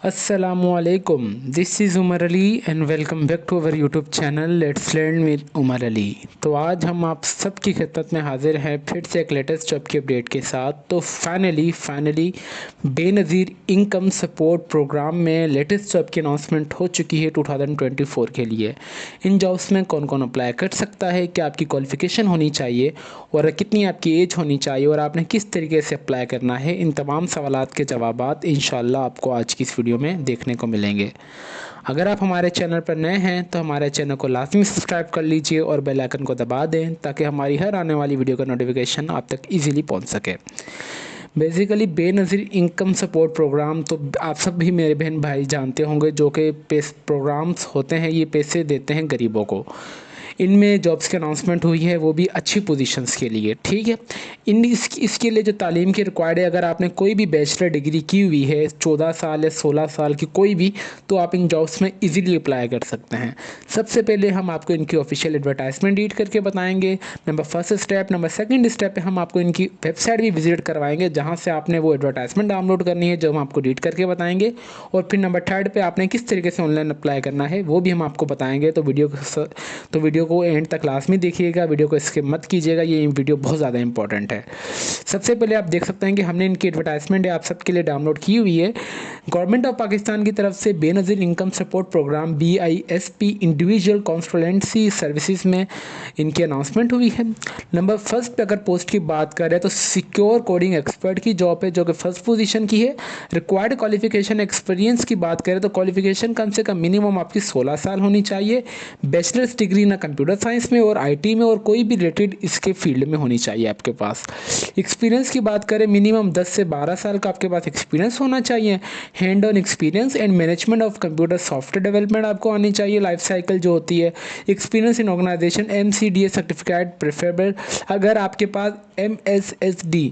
असलकुम, this is Umar Ali and welcome back to our YouTube channel let's learn with Umar Ali. तो आज हम आप सबकी खिदमत में हाजिर हैं फिर से एक लेटेस्ट जॉब की अपडेट के साथ। तो finally Benazir income support program में लेटेस्ट जॉब की अनाउंसमेंट हो चुकी है 2024 के लिए। इन जॉब्स में कौन कौन अप्लाई कर सकता है, क्या आपकी क्वालिफ़िकेशन होनी चाहिए और कितनी आपकी एज होनी चाहिए और आपने किस तरीके से अप्लाई करना है, इन तमाम सवालात के जवाबात इंशाल्लाह आपको आज की इस वीडियो में देखने को मिलेंगे। अगर आप हमारे चैनल पर नए हैं तो हमारे चैनल को लाजमी सब्सक्राइब कर लीजिए और बेल आइकन को दबा दें ताकि हमारी हर आने वाली वीडियो का नोटिफिकेशन आप तक ईजिली पहुंच सके। Basically Benazir income support program तो आप सब भी मेरे बहन भाई जानते होंगे, जो कि प्रोग्राम्स होते हैं, ये पैसे देते हैं गरीबों को। इनमें जॉब्स की अनाउंसमेंट हुई है, वो भी अच्छी पोजीशंस के लिए। ठीक है, इसके लिए जो तालीम की रिक्वायर्ड है, अगर आपने कोई भी बैचलर डिग्री की हुई है 14 साल या 16 साल की कोई भी, तो आप इन जॉब्स में इजीली अप्लाई कर सकते हैं। सबसे पहले हम आपको इनकी ऑफिशियल एडवर्टाइजमेंट रीड करके बताएंगे, number first step. Number second step पे हम आपको इनकी वेबसाइट भी विजिट करवाएंगे जहाँ से आपने वो एडवर्टाइजमेंट डाउनलोड करनी है, जो हम आपको रीड करके बताएंगे। और फिर नंबर थर्ड पे आपने किस तरीके से ऑनलाइन अप्लाई करना है वो भी हम आपको बताएंगे। तो वीडियो को एंड तक क्लास में देखिएगा, वीडियो को स्किप मत कीजिएगा, ये वीडियो बहुत ज़्यादा इंपॉर्टेंट है। सबसे पहले आप देख सकते हैं कि हमने इनकी एडवर्टाइजमेंट आप सबके लिए डाउनलोड की हुई है। गवर्नमेंट ऑफ पाकिस्तान की तरफ से Benazir income support program BISP individual constituency services में इनकी अनाउंसमेंट हुई है। नंबर फर्स्ट पे अगर पोस्ट की बात करें तो सिक्योर कोडिंग एक्सपर्ट की जॉब है, जो कि फर्स्ट पोजीशन की है। रिक्वायर्ड क्वालिफिकेशन एक्सपीरियंस की बात करें तो क्वालिफिकेशन कम से कम मिनिमम आपकी 16 साल होनी चाहिए। बैचलर्स डिग्री ना कंप्यूटर साइंस में और IT में और कोई भी रिलेटेड इसके फील्ड में होनी चाहिए आपके पास। एक्सपीरियंस की बात करें मिनिमम 10 से 12 साल का आपके पास एक्सपीरियंस होना चाहिए। Hand on experience and management of computer software development आपको आनी चाहिए, लाइफ साइकिल जो होती है। Experience in organisation MCDA certificate preferable. अगर आपके पास MCSD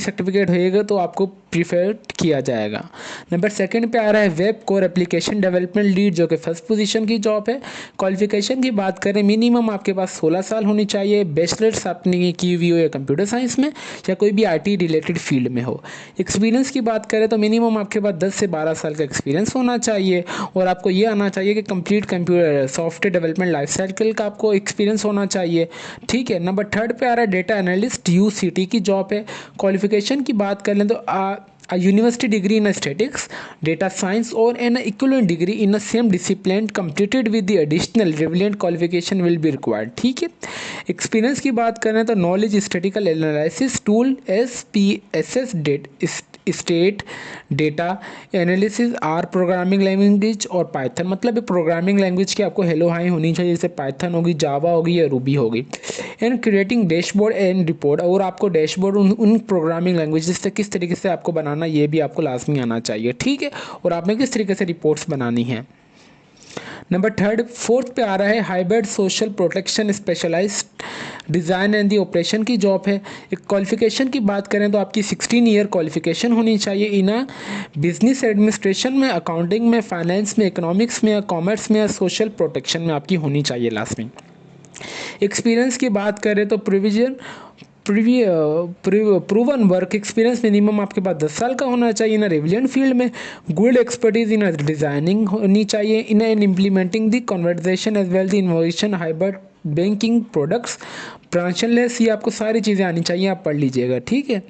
सर्टिफिकेट होएगा तो आपको प्रीफर किया जाएगा। नंबर सेकंड पे आ रहा है web core application development lead, जो कि फर्स्ट पोजीशन की जॉब है। क्वालिफिकेशन की बात करें मिनिमम आपके पास 16 साल होनी चाहिए। बैचलर्स आपने की हुई हो या कंप्यूटर साइंस में या कोई भी IT रिलेटेड फील्ड में हो। एक्सपीरियंस की बात करें तो मिनिमम आपके पास 10 से 12 साल का एक्सपीरियंस होना चाहिए और आपको ये आना चाहिए कि complete computer software development life cycle का आपको एक्सपीरियंस होना चाहिए। ठीक है, नंबर थर्ड पे आ रहा है डेटा एनालिस्ट UCT की जॉब है। क्वालिफिकेशन की बात कर लें तो a university degree in statistics, data science or an equivalent degree in the same discipline completed with the additional relevant qualification will be required। ठीक है, एक्सपीरियंस की बात करें तो knowledge statistical analysis tool SPSS state data analysis R programming language और Python, मतलब programming language की आपको हेलो हाई होनी चाहिए, जैसे पाइथन होगी, जावा होगी या रूबी होगी। And creating dashboard and report, और आपको डैशबोर्ड उन प्रोग्रामिंग लैंग्वेज से किस तरीके से आपको बनाना ये भी आपको लाजमी आना चाहिए। ठीक है, और आपने किस तरीके से रिपोर्ट्स बनानी है। नंबर फोर्थ पे आ रहा है hybrid social protection specialised design and the operation की जॉब है। एक क्वालिफिकेशन की बात करें तो आपकी 16 ईयर क्वालिफिकेशन होनी चाहिए इन बिजनेस एडमिनिस्ट्रेशन में, अकाउंटिंग में, फाइनेंस में, इकोनॉमिक्स में, कॉमर्स में या सोशल प्रोटेक्शन में आपकी होनी चाहिए लाजमी। एक्सपीरियंस की बात करें तो प्रूवन वर्क एक्सपीरियंस मिनिमम आपके पास 10 साल का होना चाहिए ना रिविलियंट फील्ड में। गुड एक्सपर्टीज इन डिजाइनिंग होनी चाहिए in and implementing the conversation as well the innovation hybrid banking products branchless, ये आपको सारी चीज़ें आनी चाहिए, आप पढ़ लीजिएगा। ठीक है,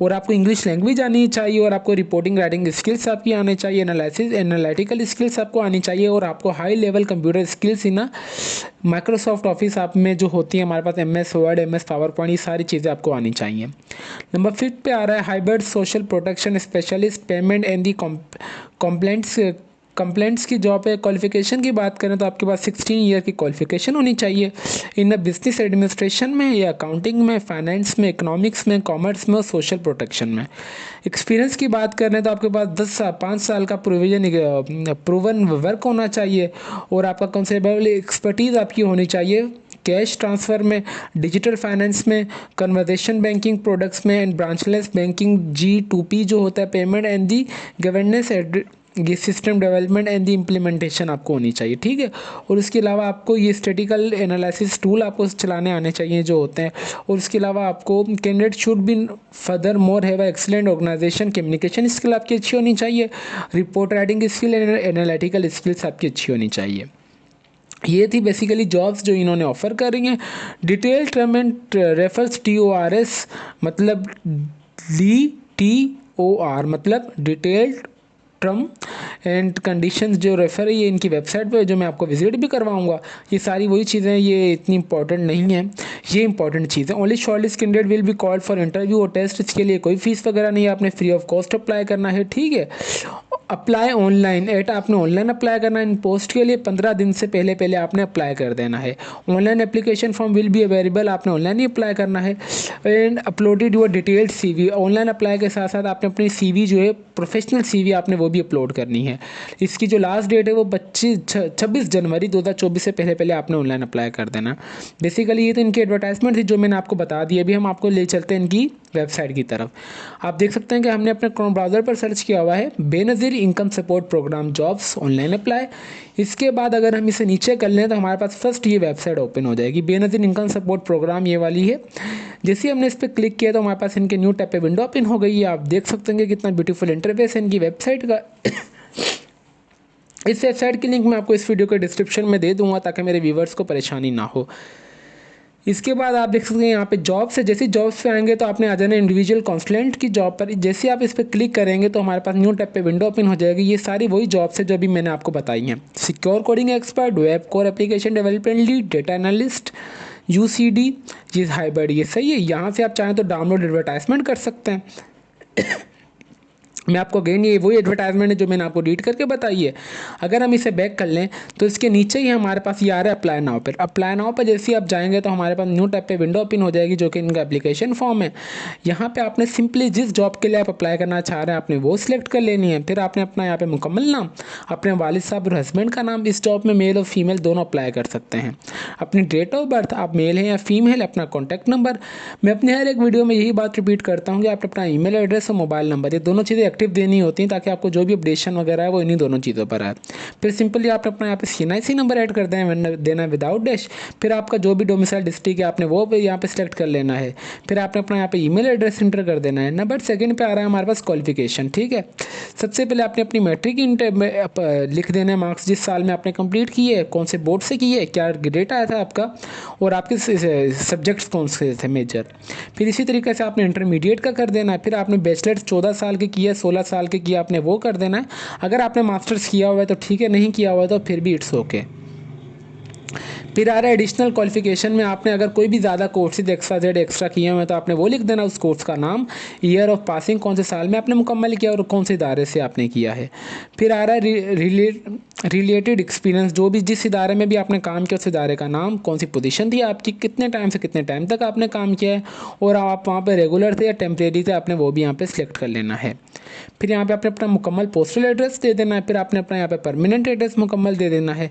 और आपको इंग्लिश लैंग्वेज आनी चाहिए और आपको रिपोर्टिंग राइटिंग स्किल्स आपकी आनी चाहिए, एनालिटिकल स्किल्स आपको आनी चाहिए और आपको high level computer skills in Microsoft office आप में जो होती है हमारे पास MS word, MS power point, ये सारी चीज़ें आपको आनी चाहिए। नंबर 5 पे आ रहा है hybrid social protection specialist payment and the complaints की जॉब है। क्वालिफिकेशन की बात करें तो आपके पास 16 ईयर की क्वालिफिकेशन होनी चाहिए इन बिजनेस एडमिनिस्ट्रेशन में या अकाउंटिंग में, फाइनेंस में, इकोनॉमिक्स में, कॉमर्स में और सोशल प्रोटेक्शन में। एक्सपीरियंस की बात करें तो आपके पास 5 साल का प्रूवन वर्क होना चाहिए और आपका कंसेप्चुअल एक्सपर्टीज़ आपकी होनी चाहिए कैश ट्रांसफ़र में, डिजिटल फाइनेंस में, कन्वर्जेशन बैंकिंग प्रोडक्ट्स में एंड ब्रांचलेस बैंकिंग G2P जो होता है पेमेंट एंड दी गवर्नेंस ये system development and the implementation आपको होनी चाहिए, ठीक है। और उसके अलावा आपको ये स्टैटिकल एनालिसिस टूल आपको चलाने आने चाहिए जो होते हैं। और उसके अलावा आपको candidate should be furthermore have excellent organisation communication skill आपकी अच्छी होनी चाहिए, report writing skill and analytical skills आपकी अच्छी होनी चाहिए। ये थी बेसिकली जॉब्स जो इन्होंने ऑफर कर रही हैं। Detail term and refers TORS मतलब DTOR मतलब डिटेल्ड टर्म एंड कंडीशंस जो रेफर है ये इनकी वेबसाइट पे जो मैं आपको विजिट भी करवाऊंगा। ये सारी वही चीज़ें, ये इतनी इंपॉर्टेंट नहीं है, ये इंपॉर्टेंट चीज़ है। Only shortlist candidate will be called for interview और टेस्ट। इसके लिए कोई फीस वगैरह नहीं है, आपने फ्री ऑफ कॉस्ट अप्लाई करना है, ठीक है। अप्लाई ऑनलाइन आपने ऑनलाइन अप्लाई करना है। इन पोस्ट के लिए 15 दिन से पहले पहले आपने अप्लाई कर देना है। Online application form will be available, आपने ऑनलाइन ही अप्लाई करना है। And uploaded your detailed CV। Online apply के साथ साथ आपने अपनी CV जो है प्रोफेशनल CV आपने वो भी अपलोड करनी है। इसकी जो लास्ट डेट है वो 26 जनवरी 2024 से पहले पहले आपने ऑनलाइन अप्लाई कर देना। बेसिकली ये तो इनकी एडवर्टाइजमेंट थी जो मैंने आपको बता दी। अभी हम आपको ले चलते हैं इनकी वेबसाइट की तरफ। आप देख सकते हैं कि हमने अपने क्रोम ब्राउज़र पर सर्च किया हुआ है Benazir income support program jobs online apply. इसके बाद अगर हम इसे नीचे कर लें तो हमारे पास फर्स्ट ये वेबसाइट ओपन हो जाएगी, बेनज़ीर इनकम सपोर्ट प्रोग्राम ये वाली है। जैसे हमने इस पर क्लिक किया तो हमारे पास इनके न्यू टैब पे विंडो ओपन हो गई है। आप देख सकते हैं कि कितना ब्यूटीफुल इंटरफेस है इनकी वेबसाइट का। इस वेबसाइट की लिंक मैं आपको इस वीडियो के डिस्क्रिप्शन में दे दूंगा ताकि मेरे व्यूवर्स को परेशानी ना हो। इसके बाद आप देख सकते हैं यहाँ पे जॉब्स है। जैसे जॉब्स पे आएंगे तो आपने आ जाना इंडिविजुअल कंसल्टेंट की जॉब पर। जैसे आप इस पर क्लिक करेंगे तो हमारे पास न्यू टैब पे विंडो ओपन हो जाएगी। ये सारी वही जॉब्स है जो अभी मैंने आपको बताई हैं। Secure coding expert, web core application development lead, data analyst, UCD, ये हाइब्रिड, ये सही है। यहाँ से आप चाहें तो डाउनलोड एडवर्टाइजमेंट कर सकते हैं। मैं आपको अगेन ये वही एडवर्टाइजमेंट है जो मैंने आपको रीड करके बताई है। अगर हम इसे बैक कर लें तो इसके नीचे ही हमारे पास ये आ रहा है अप्लाई नाउ पर। अप्लाई नाउ पर जैसे ही आप जाएंगे तो हमारे पास न्यू टैब पे विंडो ओपन हो जाएगी जो कि इनका एप्लीकेशन फॉर्म है। यहाँ पे आपने सिंपली जिस जॉब के लिए आप अप्लाई करना चाह रहे हैं आपने वो सिलेक्ट कर लेनी है। फिर आपने अपना यहाँ पे मुकम्मल नाम, अपने वालिद साहब और हस्बैंड का नाम, इस जॉब में मेल और फीमेल दोनों अप्लाई कर सकते हैं। अपनी डेट ऑफ बर्थ, आप मेल है या फीमेल, अपना कॉन्टैक्ट नंबर। मैं अपने हर एक वीडियो में यही बात रिपीट करता हूँ कि आप अपना ईमेल एड्रेस और मोबाइल नंबर, ये दोनों चीज़ें एक्टिव देनी होती हैं ताकि आपको जो भी अपडेशन वगैरह है वो इन्हीं दोनों चीज़ों पर आए। फिर सिंपली आपने अपना यहाँ पे CNIC नंबर ऐड कर देना विदाउट डैश। फिर आपका जो भी डोमिसाइल डिस्ट्रिक्ट है आपने वो यहाँ पे सिलेक्ट कर लेना है। फिर आपने अपना यहाँ पे ईमेल एड्रेस एंटर कर देना है। नंबर सेकंड पे आ रहा है हमारे पास क्वालिफिकेशन, ठीक है। सबसे पहले आपने अपनी मैट्रिक लिख देना है, मार्क्स जिस साल में आपने कंप्लीट किए है, कौन से बोर्ड से किए है, क्या ग्रेड आया था आपका, और आपके सब्जेक्ट्स कौन से थे मेजर। फिर इसी तरीके से आपने इंटरमीडिएट का कर देना है। फिर आपने बैचलर 14 साल के किया, 16 साल के किया, आपने वो कर देना है। अगर आपने मास्टर्स किया हुआ है तो ठीक है, नहीं किया हुआ है तो फिर भी इट्स ओके। फिर आ रहा है एडिशनल क्वालिफिकेशन में आपने अगर कोई भी ज़्यादा कोर्सेज एक्स्ट्रा किए हुए हैं तो आपने वो लिख देना, उस कोर्स का नाम, ईयर ऑफ पासिंग, कौन से साल में आपने मुकम्मल किया और कौन से इदारे से आपने किया है। फिर आ रहा है रिलेटेड एक्सपीरियंस, जो भी जिस इदारे में भी आपने काम किया उस इदारे का नाम, कौन सी पोजीशन थी आपकी, कितने टाइम से कितने टाइम तक आपने काम किया है, और आप वहाँ पे रेगुलर थे या टेम्परेरी थे, आपने वो भी यहाँ पे सिलेक्ट कर लेना है। फिर यहाँ पे आपने अपना मुकम्मल पोस्टल एड्रेस दे देना है। फिर आपने अपना यहाँ पे परमानेंट एड्रेस मुकम्मल दे देना है।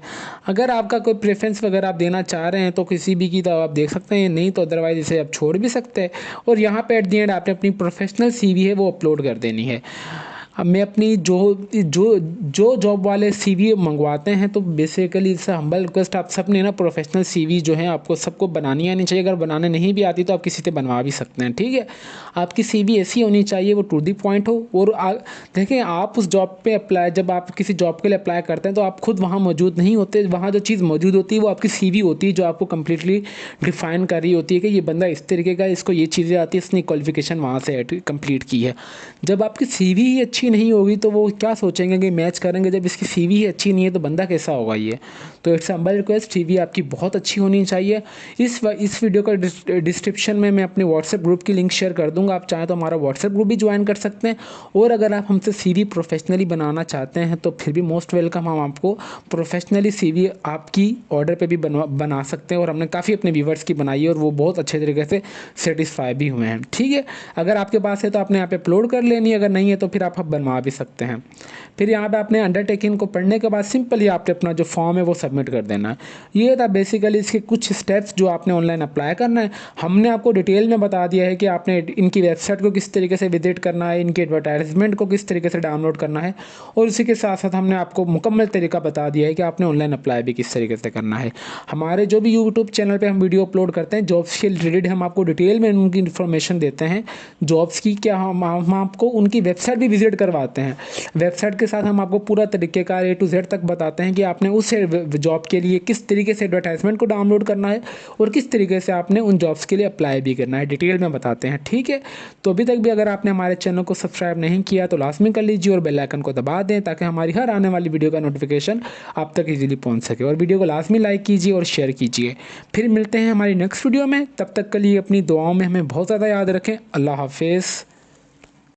अगर आपका कोई प्रेफरेंस वगैरह आप देना चाह रहे हैं तो किसी भी की तो आप देख सकते हैं, नहीं तो अदरवाइज इसे आप छोड़ भी सकते हैं। और यहाँ पे एट दी एंड आपने अपनी प्रोफेशनल CV है वो अपलोड कर देनी है। अब मैं अपनी जो जॉब वाले CV मंगवाते हैं तो बेसिकली इससे हम्बल रिक्वेस्ट, आप सब ने ना प्रोफेशनल CV जो है आपको सबको बनानी आनी चाहिए। अगर बनाने नहीं भी आती तो आप किसी से बनवा भी सकते हैं, ठीक है। आपकी CV ऐसी होनी चाहिए वो टू दी पॉइंट हो। और देखें, आप उस जॉब पे अप्लाई, जब आप किसी जॉब के लिए अप्लाई करते हैं तो आप खुद वहाँ मौजूद नहीं होते। वहाँ जो चीज़ मौजूद होती है वो आपकी CV होती है जो आपको कम्प्लीटली डिफाइन कर रही होती है कि ये बंदा इस तरीके का, इसको ये चीज़ें आती है, इसने क्वालिफिकेशन वहाँ से कंप्लीट की है। जब आपकी CV ही अच्छी नहीं होगी तो वो क्या सोचेंगे कि मैच करेंगे। जब इसकी CV ही अच्छी नहीं है तो बंदा कैसा होगा ये। तो इट्स हम्बल रिक्वेस्ट, CV आपकी बहुत अच्छी होनी चाहिए। इस वीडियो का डिस्क्रिप्शन में मैं अपने व्हाट्सएप ग्रुप की लिंक शेयर कर दूंगा। आप चाहें तो हमारा व्हाट्सएप ग्रुप भी ज्वाइन कर सकते हैं। और अगर आप हमसे CV प्रोफेशनली बनाना चाहते हैं तो फिर भी मोस्ट वेलकम, हम आपको प्रोफेशनली CV आपकी ऑर्डर पे भी बना सकते हैं। और हमने काफ़ी अपने व्यूवर्स की बनाई है और वो बहुत अच्छे तरीके से सेटिस्फाई भी हुए हैं, ठीक है। अगर आपके पास है तो आपने यहाँ पे अपलोड कर लेनी है, अगर नहीं है तो फिर आप बनवा भी सकते हैं। फिर यहाँ पे आपने अंडरटेकिंग को पढ़ने के बाद सिंपली आपने अपना जो फॉर्म है वो सबमिट कर देना है। ये था बेसिकली इसके कुछ स्टेप्स जो आपने ऑनलाइन अप्लाई करना है। हमने आपको डिटेल में बता दिया है कि आपने इनकी वेबसाइट को किस तरीके से विजिट करना है, इनके एडवर्टाइजमेंट को किस तरीके से डाउनलोड करना है, और उसी के साथ साथ हमने आपको मुकम्मल तरीका बता दिया है कि आपने ऑनलाइन अप्लाई भी किस तरीके से करना है। हमारे जो भी यूट्यूब चैनल पर हम वीडियो अपलोड करते हैं जॉब्स के रिलेटेड, हम आपको डिटेल में उनकी इन्फॉर्मेशन देते हैं जॉब्स की। क्या हम आपको उनकी वेबसाइट भी विजिट करवाते हैं। वेबसाइट के साथ हम आपको पूरा तरीक़ेकार A to Z तक बताते हैं कि आपने उस जॉब के लिए किस तरीके से एडवर्टाइजमेंट को डाउनलोड करना है और किस तरीके से आपने उन जॉब्स के लिए अप्लाई भी करना है, डिटेल में बताते हैं। ठीक है, तो अभी तक भी अगर आपने हमारे चैनल को सब्सक्राइब नहीं किया तो लाजमी कर लीजिए और बेल आइकन को दबा दें ताकि हमारी हर आने वाली वीडियो का नोटिफिकेशन आप तक ईजिली पहुँच सके। और वीडियो को लाजमी लाइक कीजिए और शेयर कीजिए। फिर मिलते हैं हमारी नेक्स्ट वीडियो में, तब तक के लिए अपनी दुआओं में हमें बहुत ज़्यादा याद रखें। अल्लाह हाफिज़।